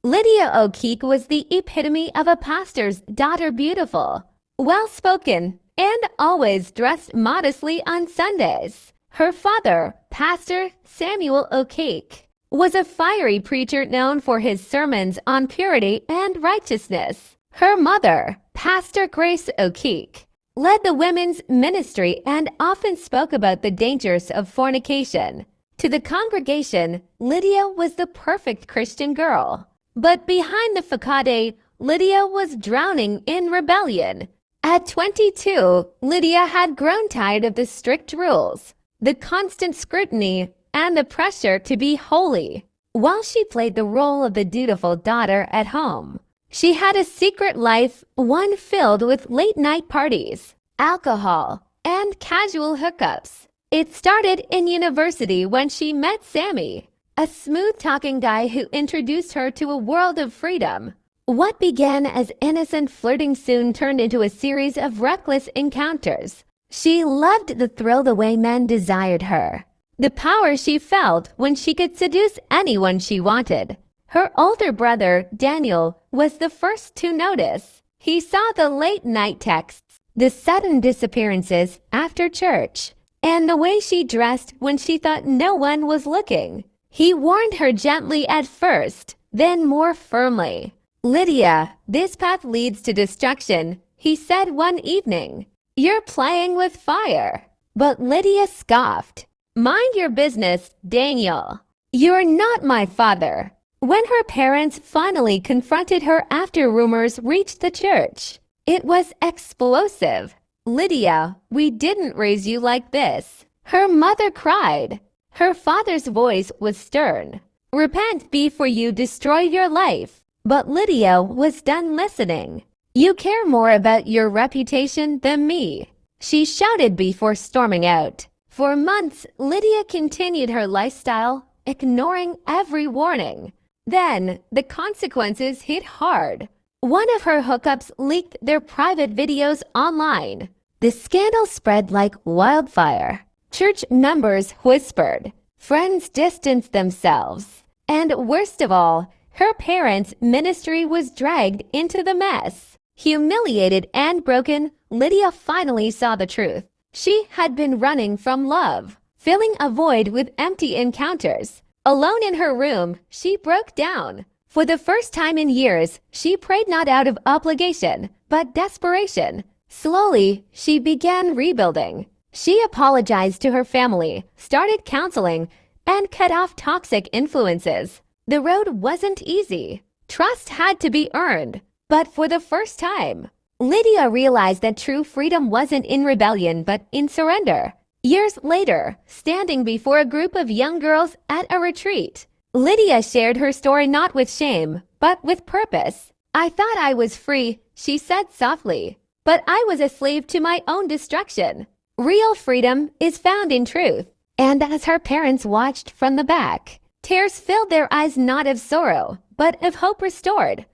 Lydia O'Keefe was the epitome of a pastor's daughter, beautiful, well-spoken, and always dressed modestly on Sundays. Her father, Pastor Samuel O'Keefe, was a fiery preacher known for his sermons on purity and righteousness. Her mother, Pastor Grace O'Keefe, led the women's ministry and often spoke about the dangers of fornication. To the congregation, Lydia was the perfect Christian girl. But behind the facade, Lydia was drowning in rebellion. At 22, Lydia had grown tired of the strict rules, the constant scrutiny, and the pressure to be holy. While she played the role of the dutiful daughter at home, she had a secret life, one filled with late-night parties, alcohol, and casual hookups. It started in university when she met Sammy, a smooth-talking guy who introduced her to a world of freedom. What began as innocent flirting soon turned into a series of reckless encounters. She loved the thrill the way men desired her, the power she felt when she could seduce anyone she wanted. Her older brother, Daniel, was the first to notice. He saw the late-night texts, the sudden disappearances after church, and the way she dressed when she thought no one was looking. He warned her gently at first, then more firmly. "Lydia, this path leads to destruction," he said one evening. "You're playing with fire." But Lydia scoffed. "Mind your business, Daniel. You're not my father." When her parents finally confronted her after rumors reached the church, it was explosive. "Lydia, we didn't raise you like this." Her mother cried. Her father's voice was stern. "Repent before you destroy your life." But Lydia was done listening. "You care more about your reputation than me," she shouted before storming out. For months, Lydia continued her lifestyle, ignoring every warning. Then, the consequences hit hard. One of her hookups leaked their private videos online. The scandal spread like wildfire. Church members whispered. Friends distanced themselves. And worst of all, her parents' ministry was dragged into the mess. Humiliated and broken, Lydia finally saw the truth. She had been running from love, filling a void with empty encounters. Alone in her room, she broke down. For the first time in years, she prayed not out of obligation, but desperation. Slowly, she began rebuilding. She apologized to her family, started counseling, and cut off toxic influences. The road wasn't easy. Trust had to be earned. But for the first time, Lydia realized that true freedom wasn't in rebellion, but in surrender. Years later, standing before a group of young girls at a retreat, Lydia shared her story not with shame, but with purpose. "I thought I was free," she said softly, "but I was a slave to my own destruction." Real freedom is found in truth. And as her parents watched from the back, tears filled their eyes not of sorrow, but of hope restored.